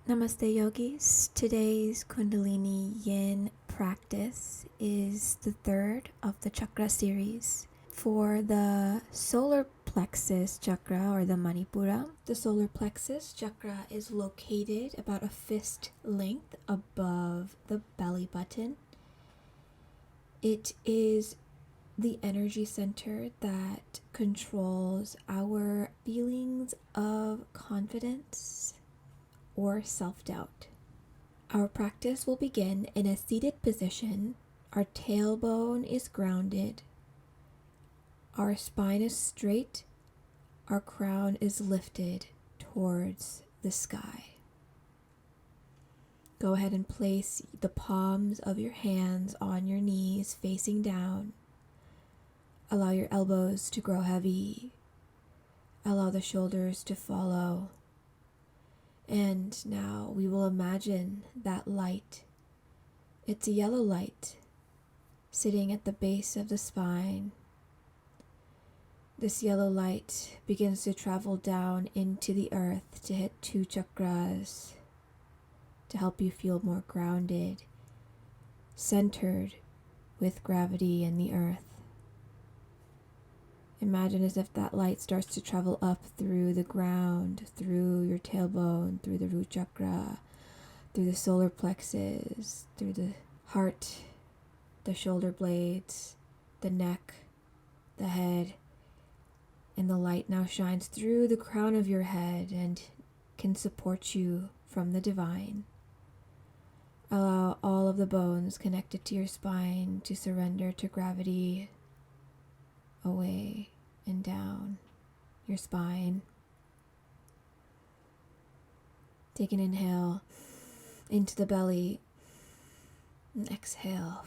Namaste yogis. Today's Kundalini Yin practice is the third of the Chakra series. For the Solar Plexus Chakra or the Manipura, the Solar Plexus Chakra is located about a fist length above the belly button. It is the energy center that controls our feelings of confidence or self-doubt. Our practice will begin in a seated position. Our tailbone is grounded. Our spine is straight. Our crown is lifted towards the sky. Go ahead and place the palms of your hands on your knees facing down. Allow your elbows to grow heavy. Allow the shoulders to follow. And now we will imagine that light. It's a yellow light sitting at the base of the spine. This yellow light begins to travel down into the earth to hit 2 chakras to help you feel more grounded, centered with gravity and the earth. Imagine as if that light starts to travel up through the ground, through your tailbone, through the root chakra, through the solar plexus, through the heart, the shoulder blades, the neck, the head, and the light now shines through the crown of your head and can support you from the divine. Allow all of the bones connected to your spine to surrender to gravity, away and down your spine. Take an inhale into the belly and exhale.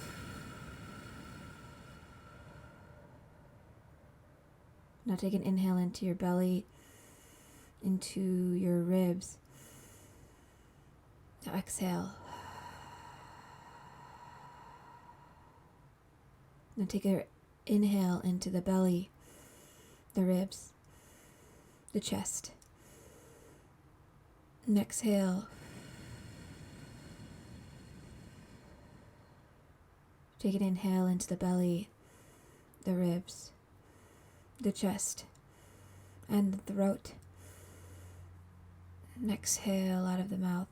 Now take an inhale into your belly, into your ribs. Now exhale. Now take an inhale into the belly, the ribs, the chest. And exhale. Take an inhale into the belly, the ribs, the chest, and the throat. And exhale out of the mouth.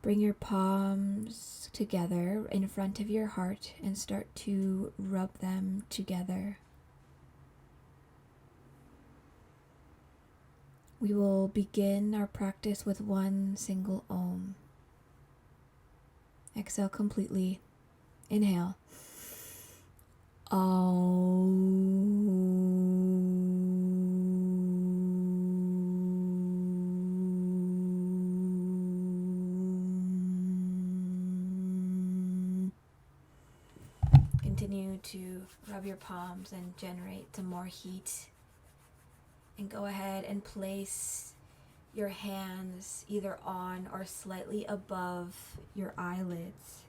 Bring your palms together in front of your heart and start to rub them together. We will begin our practice with one single Om. Exhale completely. Inhale. Continue to rub your palms and generate some more heat. And go ahead and place your hands either on or slightly above your eyelids.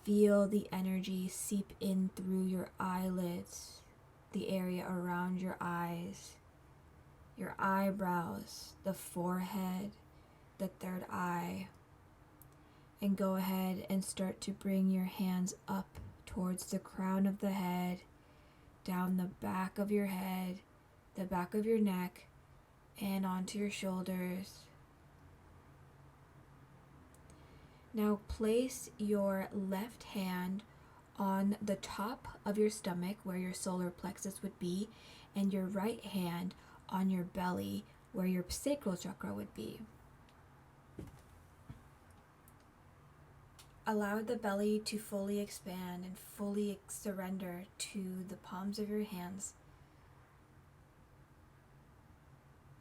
Feel the energy seep in through your eyelids, the area around your eyes, your eyebrows, the forehead, the third eye. And go ahead and start to bring your hands up towards the crown of the head, down the back of your head, the back of your neck, and onto your shoulders. Now place your left hand on the top of your stomach where your solar plexus would be, and your right hand on your belly where your sacral chakra would be. Allow the belly to fully expand and fully surrender to the palms of your hands.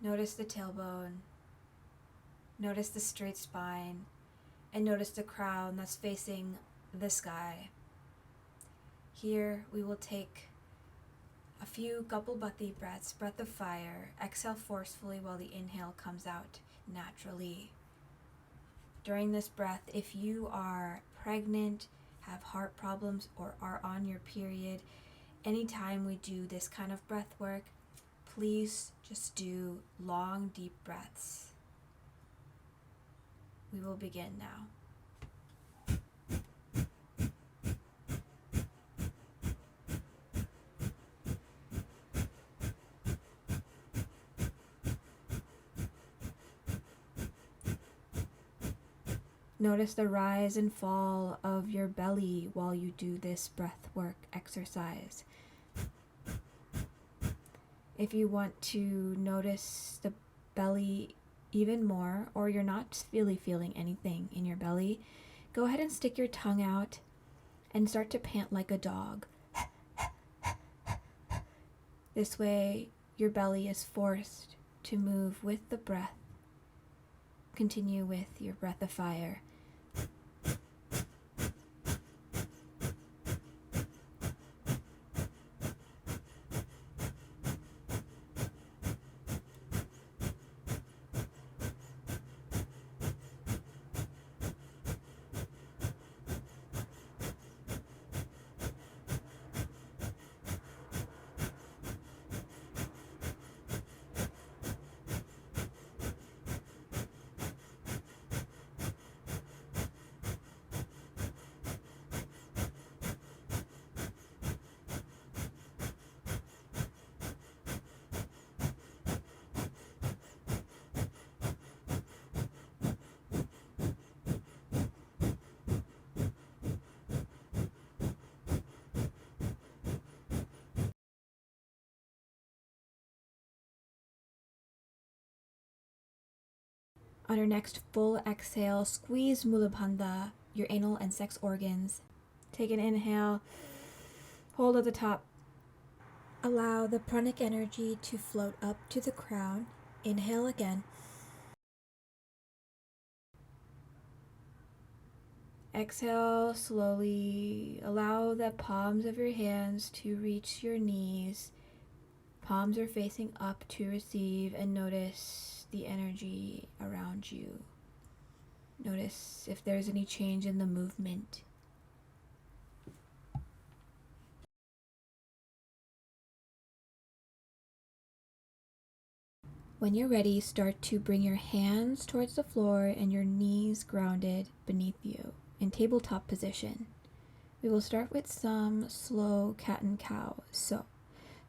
Notice the tailbone, notice the straight spine, and notice the crown that's facing the sky. Here we will take a few Kapalbhati breaths, breath of fire. Exhale forcefully while the inhale comes out naturally. During this breath, if you are pregnant, have heart problems, or are on your period, Anytime we do this kind of breath work, please just do long, deep breaths. We will begin now. Notice the rise and fall of your belly while you do this breath work exercise. If you want to notice the belly even more, or you're not really feeling anything in your belly, go ahead and stick your tongue out and start to pant like a dog. This way, your belly is forced to move with the breath. Continue with your breath of fire. On your next full exhale, squeeze Mula Bandha, your anal and sex organs. Take an inhale, hold at the top. Allow the pranic energy to float up to the crown. Inhale again. Exhale slowly. Allow the palms of your hands to reach your knees. Palms are facing up to receive, and notice the energy around you. Notice if there's any change in the movement. When you're ready, start to bring your hands towards the floor and your knees grounded beneath you in tabletop position. We will start with some slow cat and cow. So,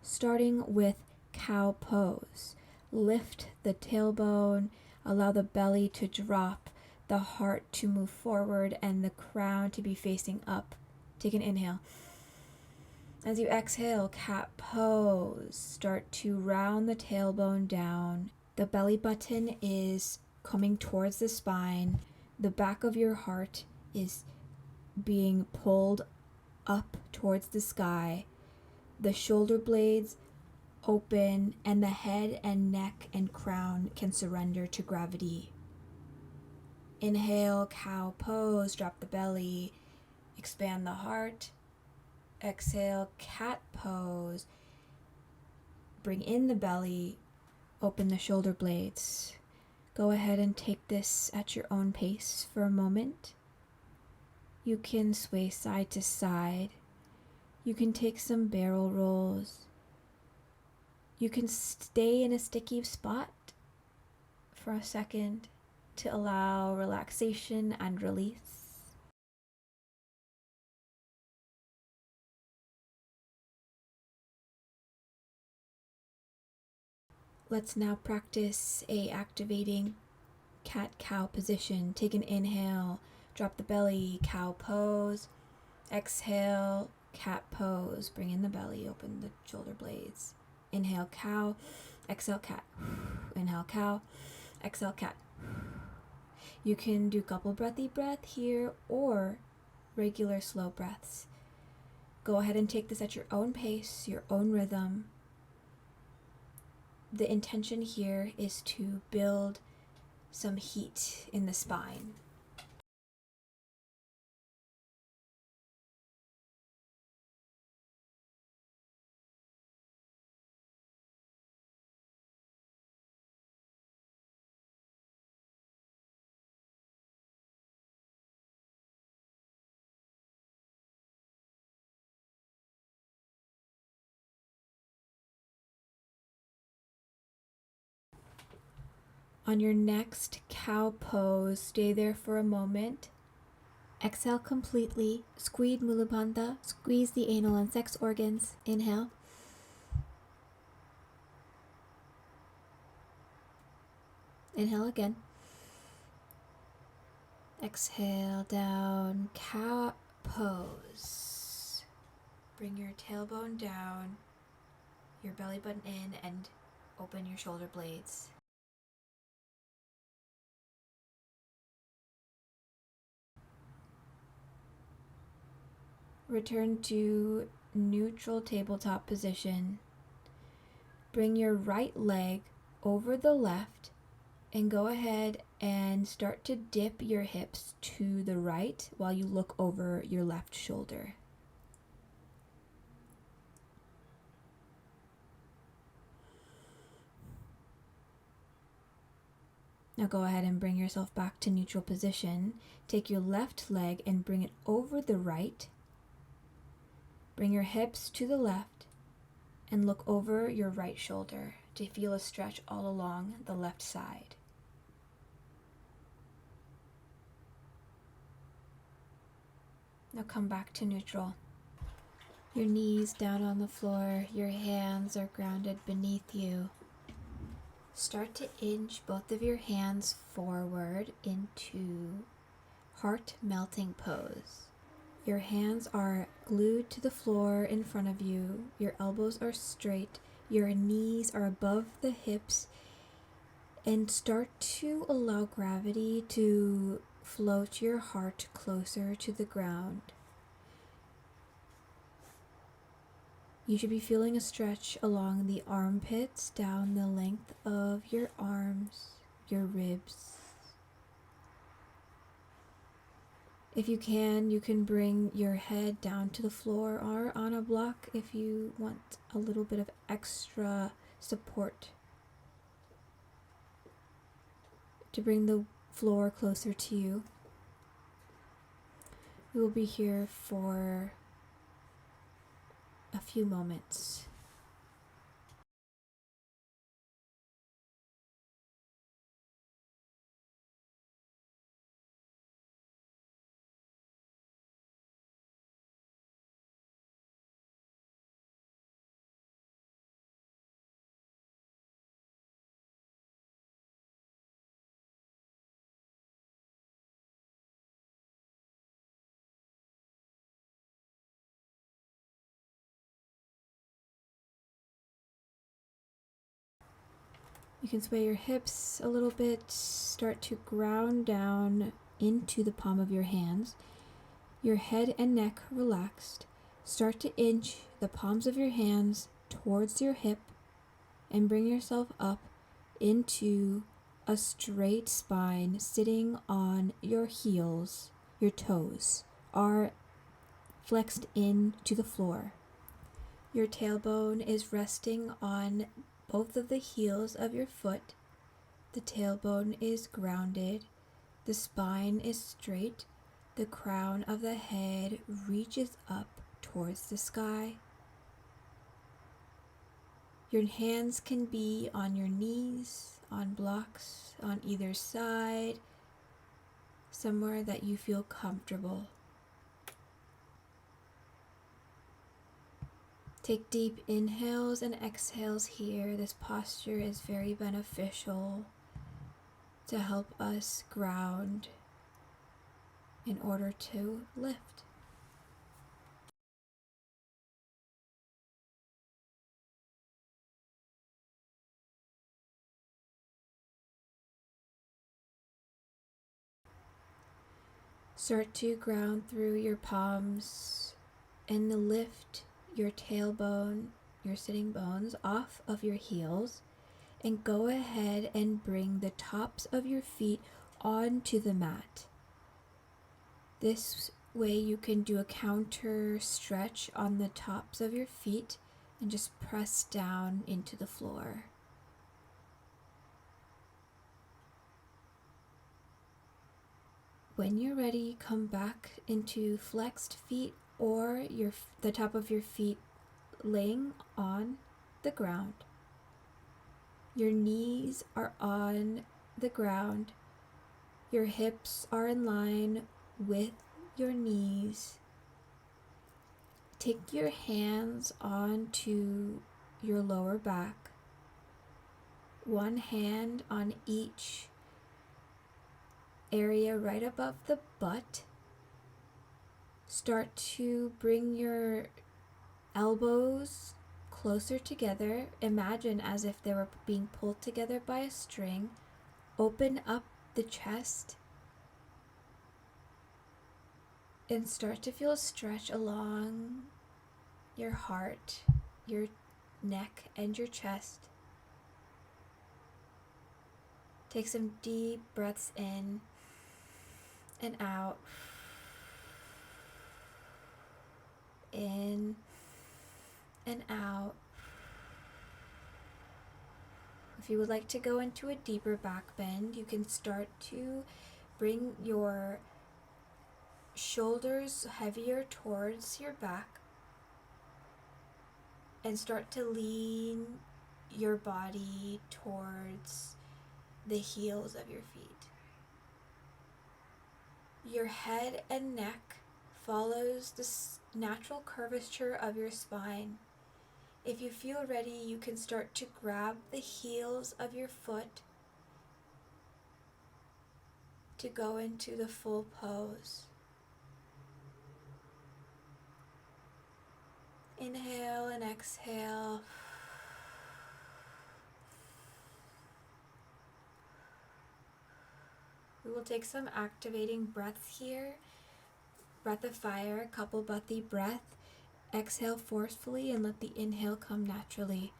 starting with cow pose. Lift the tailbone, allow the belly to drop, the heart to move forward, and the crown to be facing up. Take an inhale. As you exhale, cat pose. Start to round the tailbone down. The belly button is coming towards the spine. The back of your heart is being pulled up towards the sky. The shoulder blades open, and the head and neck and crown can surrender to gravity. Inhale, cow pose, drop the belly, expand the heart. Exhale, cat pose, bring in the belly, open the shoulder blades. Go ahead and take this at your own pace for a moment. You can sway side to side. You can take some barrel rolls. You can stay in a sticky spot for a second to allow relaxation and release. Let's now practice a activating cat-cow position. Take an inhale, drop the belly, cow pose. Exhale, cat pose. Bring in the belly, open the shoulder blades. Inhale, cow. Exhale, cat. Inhale, cow. Exhale, cat. You can do couple breathy breath here or regular slow breaths. Go ahead and take this at your own pace, your own rhythm. The intention here is to build some heat in the spine. On your next cow pose, stay there for a moment. Exhale completely. Squeeze Mula Bandha. Squeeze the anal and sex organs. Inhale. Inhale again. Exhale down. Cow pose. Bring your tailbone down, your belly button in, and open your shoulder blades. Return to neutral tabletop position. Bring your right leg over the left and go ahead and start to dip your hips to the right while you look over your left shoulder. Now go ahead and bring yourself back to neutral position. Take your left leg and bring it over the right. Bring your hips to the left and look over your right shoulder to feel a stretch all along the left side. Now come back to neutral. Your knees down on the floor, your hands are grounded beneath you. Start to inch both of your hands forward into heart melting pose. Your hands are glued to the floor in front of you. Your elbows are straight. Your knees are above the hips. And start to allow gravity to float your heart closer to the ground. You should be feeling a stretch along the armpits, down the length of your arms, your ribs. If you can bring your head down to the floor or on a block if you want a little bit of extra support to bring the floor closer to you. We will be here for a few moments. You can sway your hips a little bit, start to ground down into the palm of your hands. Your head and neck relaxed. Start to inch the palms of your hands towards your hip and bring yourself up into a straight spine, sitting on your heels. Your toes are flexed into the floor. Your tailbone is resting on both of the heels of your foot. The tailbone is grounded. The spine is straight. The crown of the head reaches up towards the sky. Your hands can be on your knees, on blocks, on either side, somewhere that you feel comfortable. Take deep inhales and exhales here. This posture is very beneficial to help us ground in order to lift. Start to ground through your palms and lift your tailbone, your sitting bones off of your heels, and go ahead and bring the tops of your feet onto the mat. This way you can do a counter stretch on the tops of your feet and just press down into the floor. When you're ready, come back into flexed feet or the top of your feet laying on the ground. Your knees are on the ground. Your hips are in line with your knees. Take your hands onto your lower back, one hand on each area right above the butt. Start to bring your elbows closer together. Imagine as if they were being pulled together by a string. Open up the chest and start to feel a stretch along your heart, your neck, and your chest. Take some deep breaths in and out. In and out. If you would like to go into a deeper back bend, you can start to bring your shoulders heavier towards your back and start to lean your body towards the heels of your feet. Your head and neck follows the natural curvature of your spine. If you feel ready, you can start to grab the heels of your foot to go into the full pose. Inhale and exhale. We will take some activating breaths here. Breath of fire, Kapalbhati breath. Exhale forcefully and let the inhale come naturally.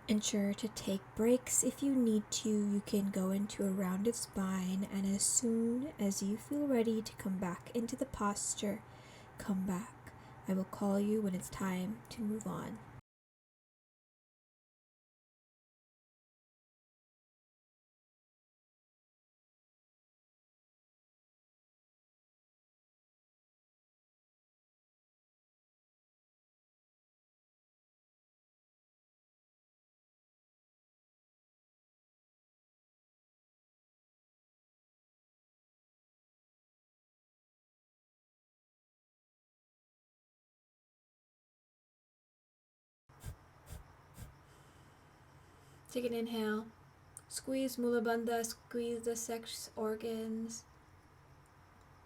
Ensure to take breaks. If you need to, you can go into a rounded spine, and as soon as you feel ready to come back into the posture, come back. I will call you when it's time to move on. Take an inhale. Squeeze Mula Bandha, squeeze the sex organs.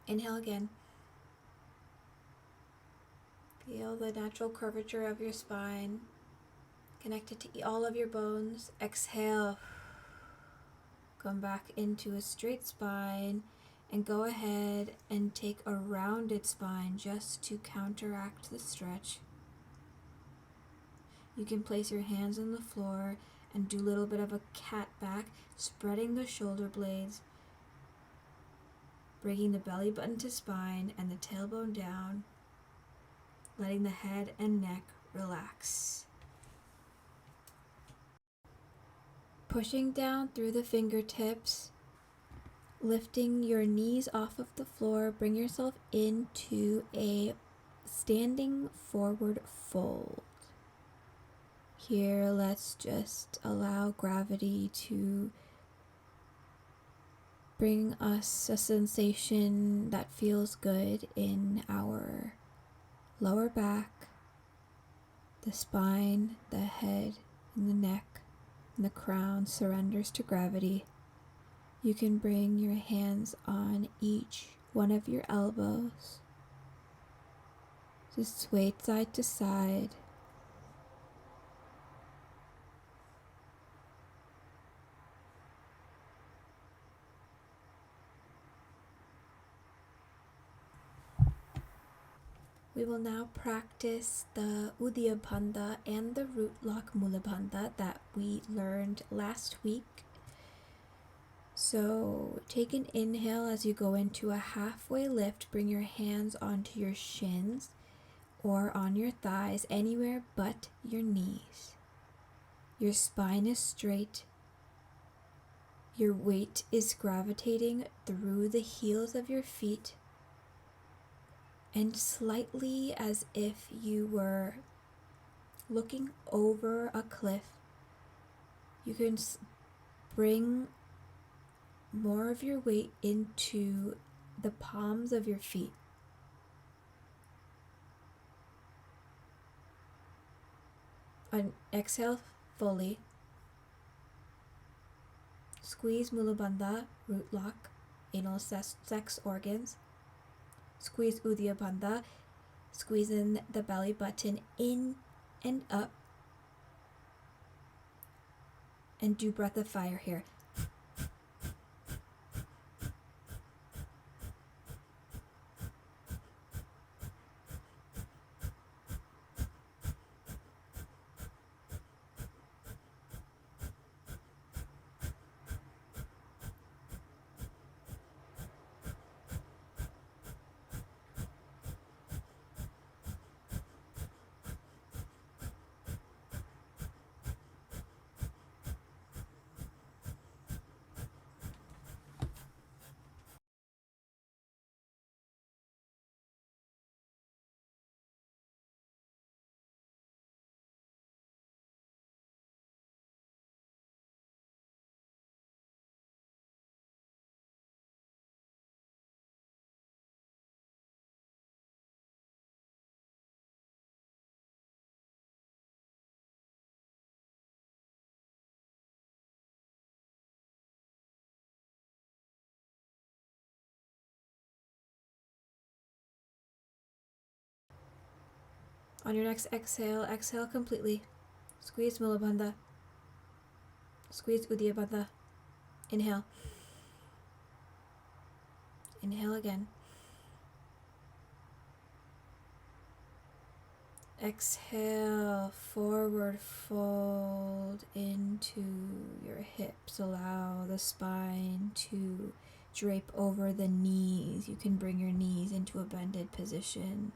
Inhale again. Feel the natural curvature of your spine, connected to all of your bones. Exhale. Come back into a straight spine and go ahead and take a rounded spine just to counteract the stretch. You can place your hands on the floor and do a little bit of a cat back, spreading the shoulder blades, bringing the belly button to spine and the tailbone down, letting the head and neck relax. Pushing down through the fingertips, lifting your knees off of the floor, bring yourself into a standing forward fold. Here, let's just allow gravity to bring us a sensation that feels good in our lower back, the spine, the head, and the neck, and the crown surrenders to gravity. You can bring your hands on each one of your elbows. Just sway side to side. We will now practice the Udaya Bandha and the root lock Mula Bandha that we learned last week. So take an inhale as you go into a halfway lift. Bring your hands onto your shins or on your thighs, anywhere but your knees. Your spine is straight. Your weight is gravitating through the heels of your feet, and slightly as if you were looking over a cliff, you can bring more of your weight into the palms of your feet. On exhale fully, squeeze Mula Bandha, root lock, anal sex organs. Squeeze Udaya Bandha, squeeze in the belly button in and up. And do breath of fire here. On your next exhale, exhale completely. Squeeze Mula Bandha. Squeeze Udaya Bandha. Inhale. Inhale again. Exhale, forward fold into your hips. Allow the spine to drape over the knees. You can bring your knees into a bended position.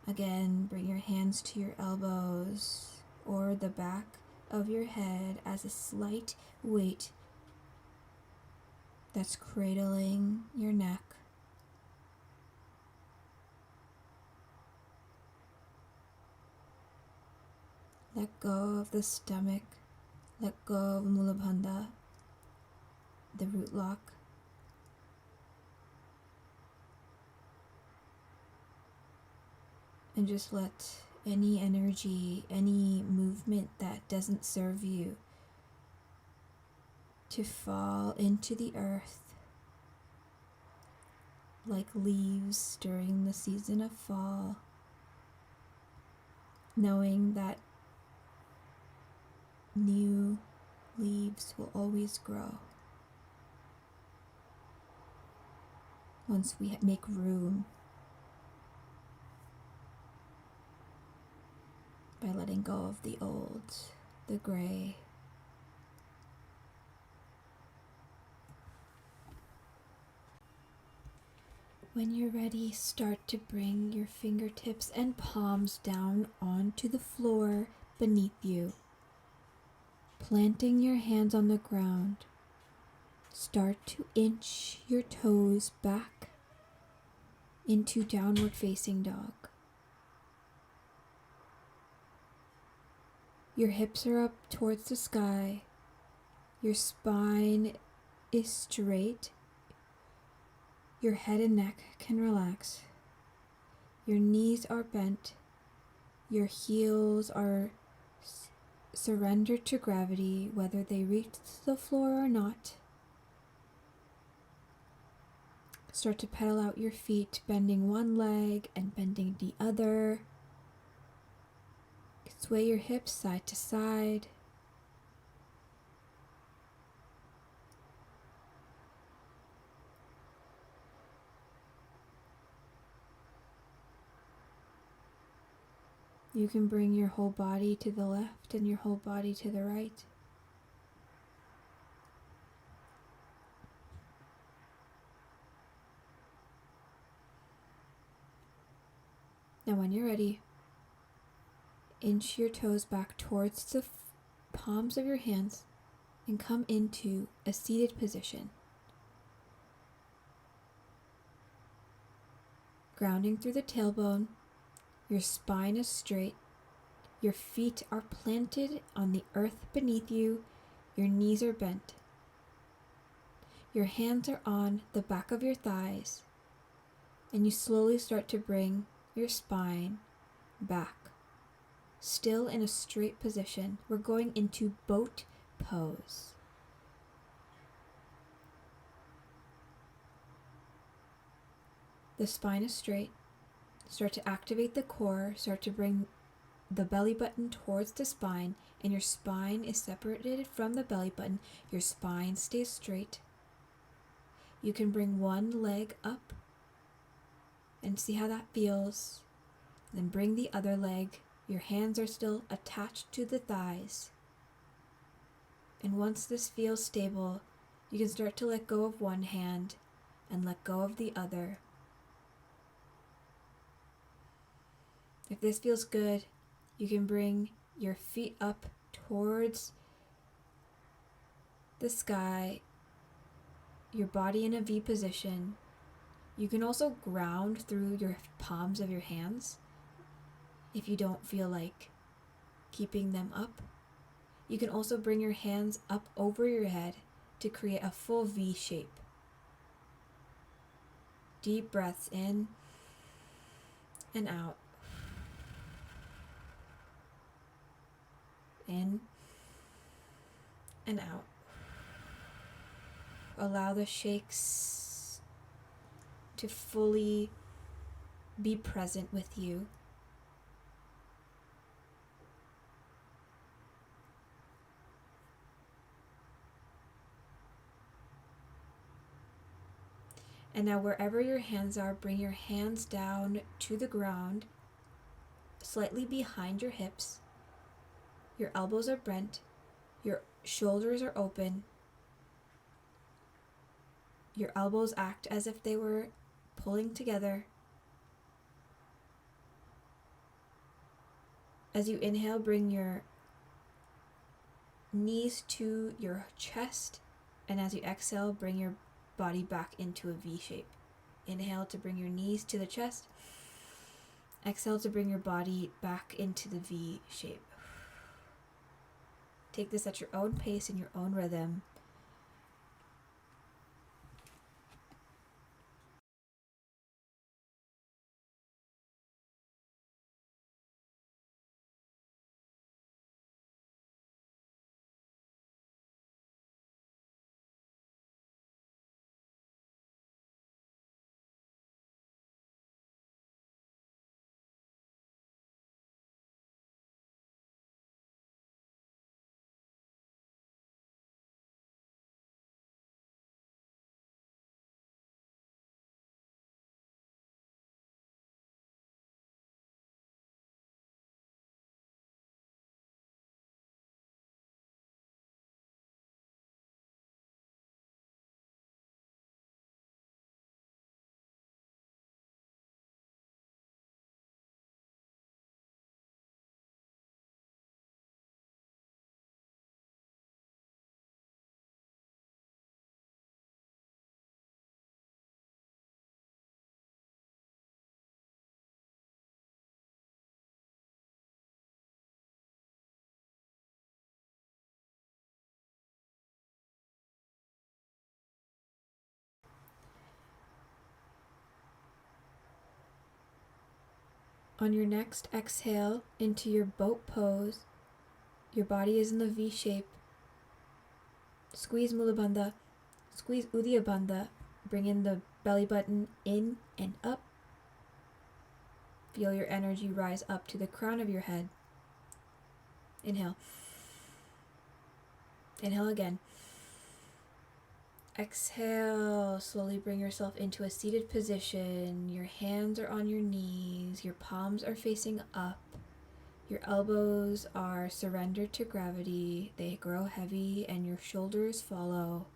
Again, bring your hands to your elbows or the back of your head as a slight weight that's cradling your neck. Let go of the stomach. Let go of Mula Bandha, the root lock. And just let any energy, any movement that doesn't serve you to fall into the earth like leaves during the season of fall, knowing that new leaves will always grow once we make room by letting go of the old, the gray. When you're ready, start to bring your fingertips and palms down onto the floor beneath you. Planting your hands on the ground, start to inch your toes back into downward facing dog. Your hips are up towards the sky. Your spine is straight. Your head and neck can relax. Your knees are bent. Your heels are surrendered to gravity, whether they reach the floor or not. Start to pedal out your feet, bending one leg and bending the other. Sway your hips side to side. You can bring your whole body to the left and your whole body to the right. Now when you're ready, inch your toes back towards the palms of your hands and come into a seated position. Grounding through the tailbone, your spine is straight, your feet are planted on the earth beneath you, your knees are bent. Your hands are on the back of your thighs, and you slowly start to bring your spine back. Still in a straight position, we're going into boat pose. The spine is straight. Start to activate the core, start to bring the belly button towards the spine, and your spine is separated from the belly button. Your spine stays straight. You can bring one leg up and see how that feels. Then bring the other leg. Your hands are still attached to the thighs. And once this feels stable, you can start to let go of one hand and let go of the other. If this feels good, you can bring your feet up towards the sky, your body in a V position. You can also ground through your palms of your hands if you don't feel like keeping them up. You can also bring your hands up over your head to create a full V shape. Deep breaths in and out. In and out. Allow the shakes to fully be present with you. And now wherever your hands are, bring your hands down to the ground, slightly behind your hips. Your elbows are bent, your shoulders are open. Your elbows act as if they were pulling together. As you inhale, bring your knees to your chest, and as you exhale, bring your body back into a V shape. Inhale to bring your knees to the chest. Exhale to bring your body back into the V shape. Take this at your own pace and your own rhythm. On your next exhale into your boat pose, your body is in the V shape. Squeeze Mula Bandha, squeeze Udiyana Bandha, Bring in the belly button in and up. Feel your energy rise up to the crown of your head. Inhale. Inhale again. Exhale. Slowly bring yourself into a seated position. Your hands are on your knees. Your palms are facing up. Your elbows are surrendered to gravity. They grow heavy and your shoulders follow.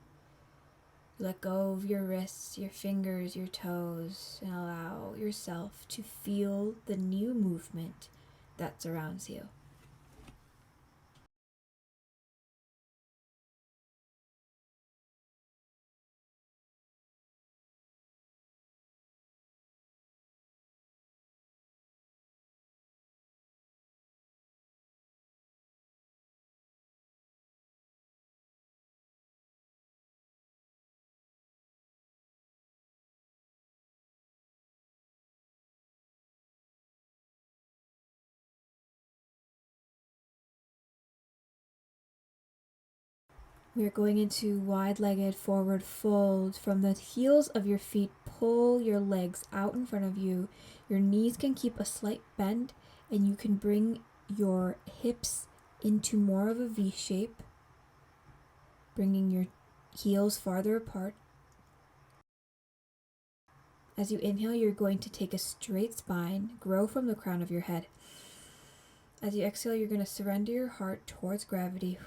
Let go of your wrists, your fingers, your toes, and allow yourself to feel the new movement that surrounds you. We are going into wide-legged forward fold. From the heels of your feet, pull your legs out in front of you. Your knees can keep a slight bend, and you can bring your hips into more of a V shape, bringing your heels farther apart. As you inhale, you're going to take a straight spine, grow from the crown of your head. As you exhale, you're going to surrender your heart towards gravity,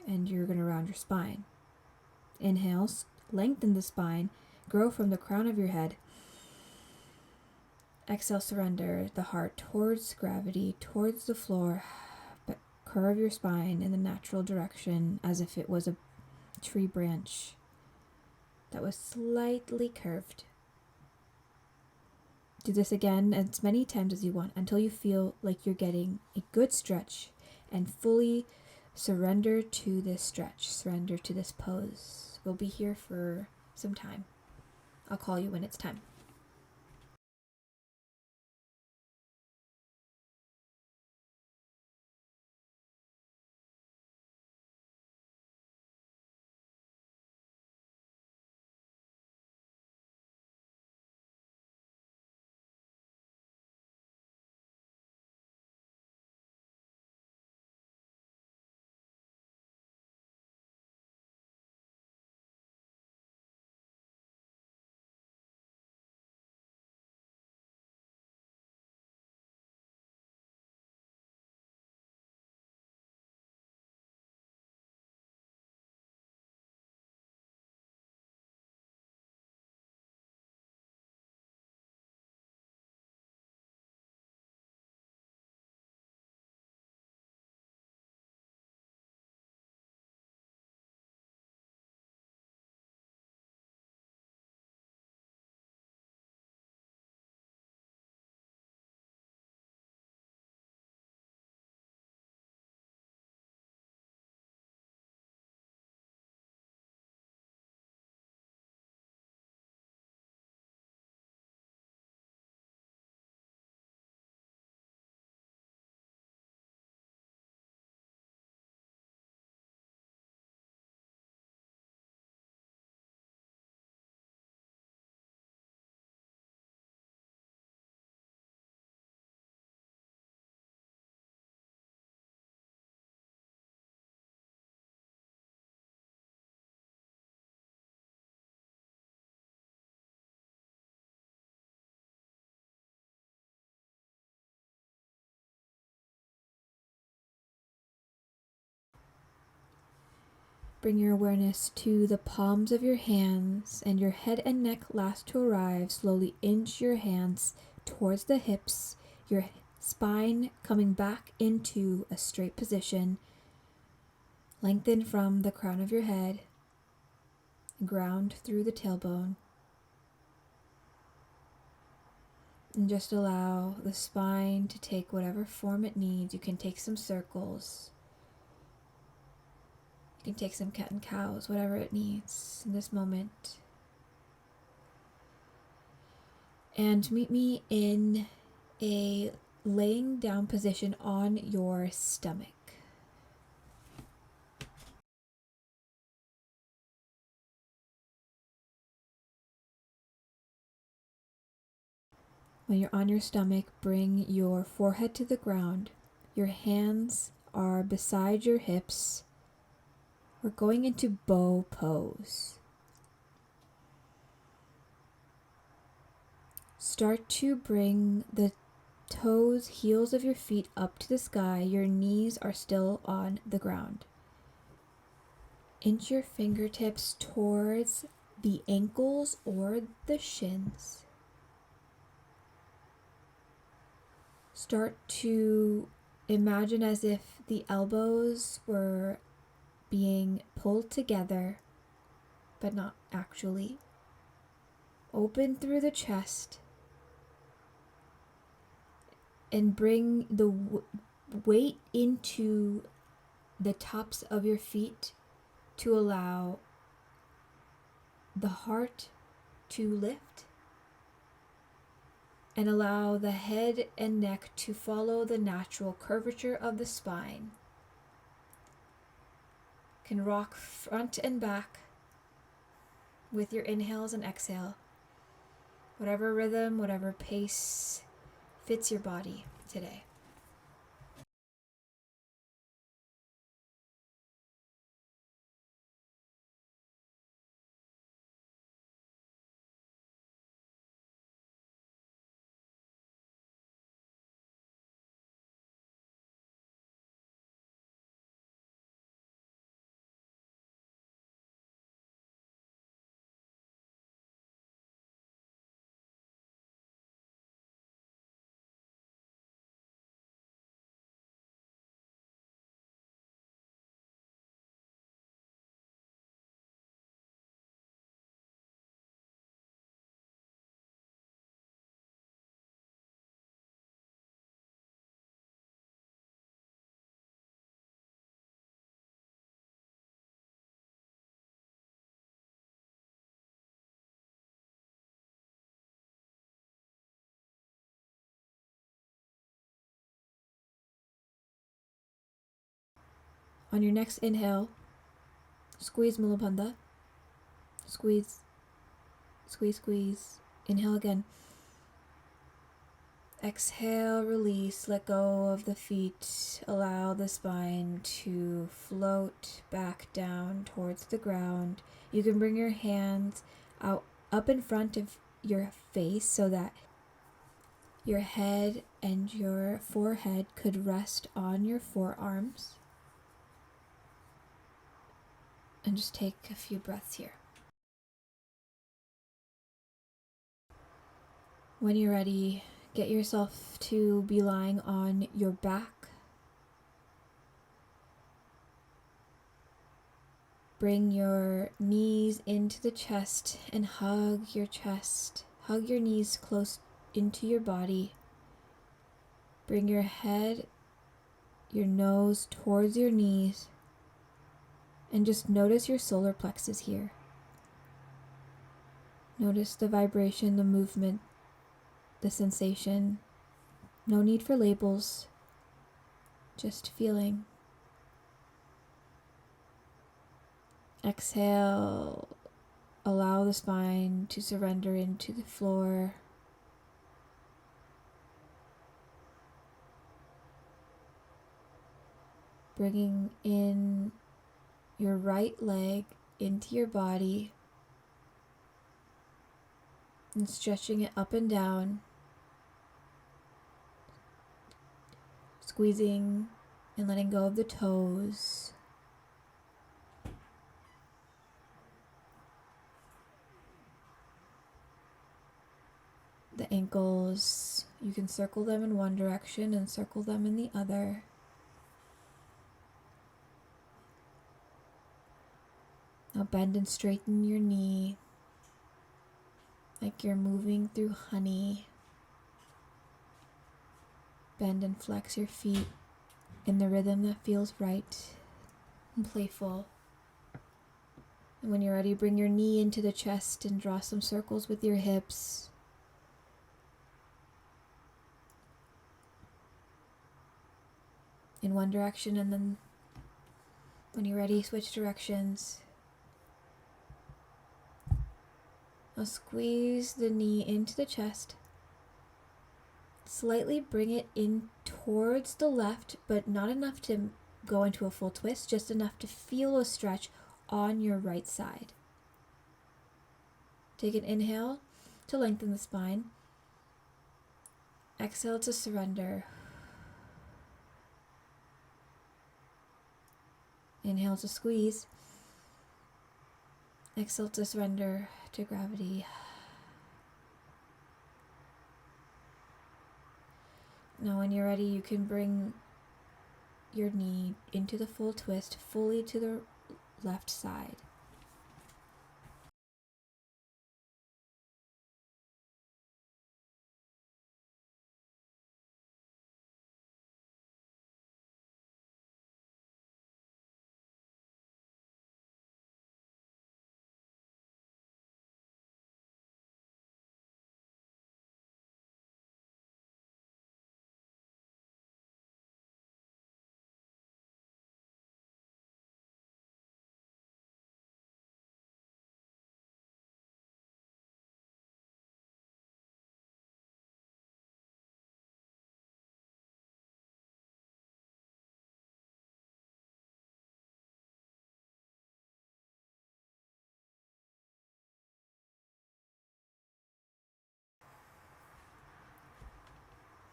and you're going to round your spine. Inhale, lengthen the spine, grow from the crown of your head. Exhale, surrender the heart towards gravity, towards the floor, but curve your spine in the natural direction as if it was a tree branch that was slightly curved. Do this again as many times as you want until you feel like you're getting a good stretch, and fully surrender to this stretch, surrender to this pose. We'll be here for some time. I'll call you when it's time. Bring your awareness to the palms of your hands, and your head and neck last to arrive. Slowly inch your hands towards the hips, your spine coming back into a straight position. Lengthen from the crown of your head, ground through the tailbone, and just allow the spine to take whatever form it needs. You can take some circles. You can take some cat and cows, whatever it needs in this moment. And meet me in a laying down position on your stomach. When you're on your stomach, bring your forehead to the ground. Your hands are beside your hips. We're going into bow pose. Start to bring the toes, heels of your feet up to the sky. Your knees are still on the ground. Inch your fingertips towards the ankles or the shins. Start to imagine as if the elbows were being pulled together, but not actually. Open through the chest and bring the weight into the tops of your feet to allow the heart to lift and allow the head and neck to follow the natural curvature of the spine. Can rock front and back with your inhales and exhale. Whatever rhythm, whatever pace fits your body today. On your next inhale, squeeze Mula Bandha. Squeeze, squeeze, squeeze. Inhale again. Exhale, release, let go of the feet. Allow the spine to float back down towards the ground. You can bring your hands out up in front of your face so that your head and your forehead could rest on your forearms. And just take a few breaths here. When you're ready, get yourself to be lying on your back. Bring your knees into the chest and hug your chest. Hug your knees close into your body. Bring your head, your nose towards your knees. And just notice your solar plexus here. Notice the vibration, the movement, the sensation. No need for labels, just feeling. Exhale, allow the spine to surrender into the floor. Bringing in your right leg into your body and stretching it up and down, squeezing and letting go of the toes. The ankles, you can circle them in one direction and circle them in the other. Now bend and straighten your knee like you're moving through honey. Bend and flex your feet in the rhythm that feels right and playful. And when you're ready, bring your knee into the chest and draw some circles with your hips. In one direction, and then when you're ready, switch directions. Now squeeze the knee into the chest Slightly bring it in towards the left, but not enough to go into a full twist, just enough to feel a stretch on your right side. Take an inhale to lengthen the spine. Exhale to surrender. Inhale to squeeze. Exhale to surrender to gravity. Now when you're ready, you can bring your knee into the full twist, fully to the left side.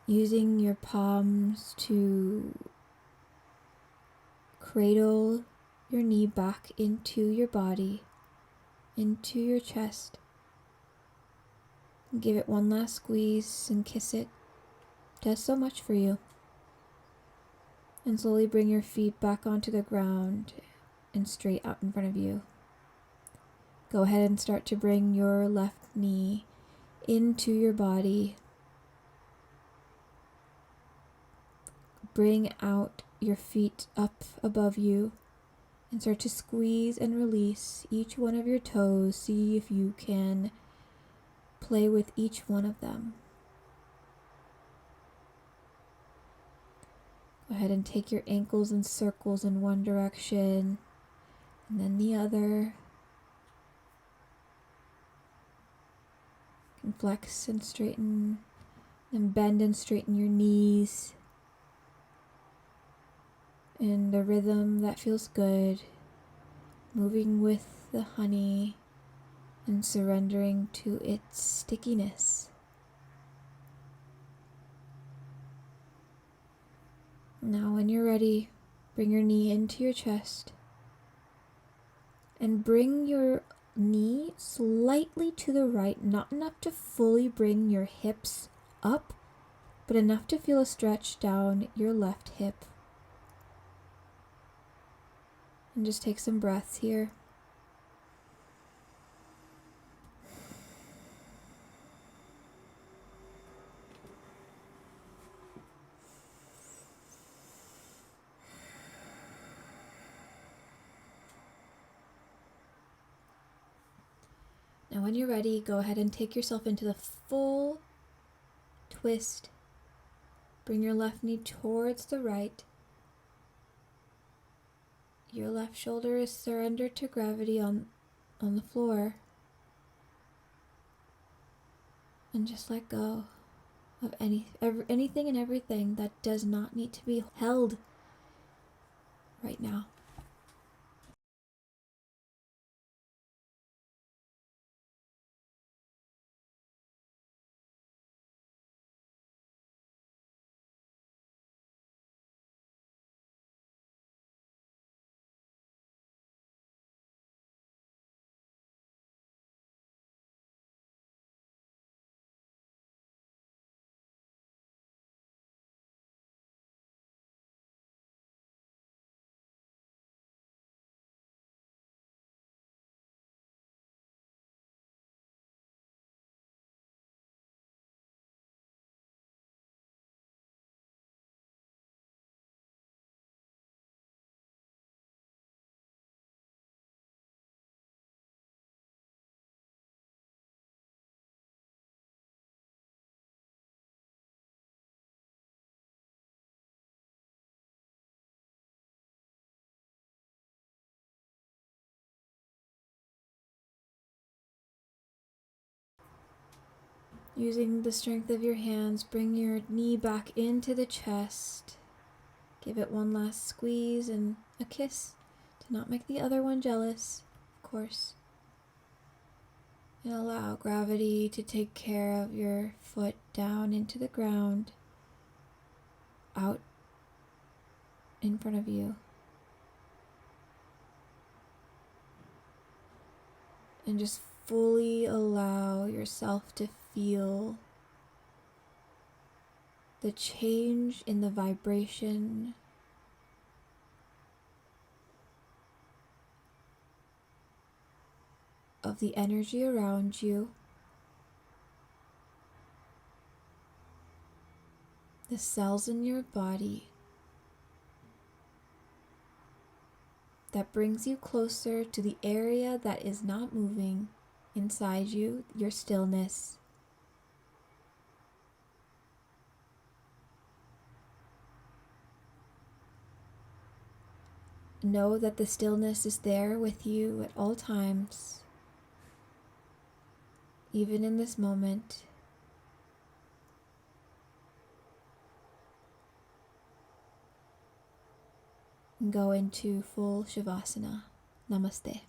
Using your palms to cradle your knee back into your body, into your chest. Give it one last squeeze and kiss it. It does so much for you. And slowly bring your feet back onto the ground and straight out in front of you. Go ahead and start to bring your left knee into your body. Bring out your feet up above you and start to squeeze and release each one of your toes. See if you can play with each one of them. Go ahead and take your ankles in circles in one direction and then the other. You can flex and straighten and bend and straighten your knees in the rhythm that feels good, moving with the honey and surrendering to its stickiness. Now when you're ready, bring your knee into your chest and bring your knee slightly to the right, not enough to fully bring your hips up, but enough to feel a stretch down your left hip. And just take some breaths here. Now when you're ready, go ahead and take yourself into the full twist. Bring your left knee towards the right. Your left shoulder is surrendered to gravity on the floor. And just let go of anything and everything that does not need to be held right now. Using the strength of your hands, bring your knee back into the chest. Give it one last squeeze and a kiss to not make the other one jealous, of course. And allow gravity to take care of your foot down into the ground, out in front of you. And just fully allow yourself to feel the change in the vibration of the energy around you, the cells in your body that brings you closer to the area that is not moving inside you, your stillness. Know that the stillness is there with you at all times, even in this moment. And go into full Shavasana. Namaste.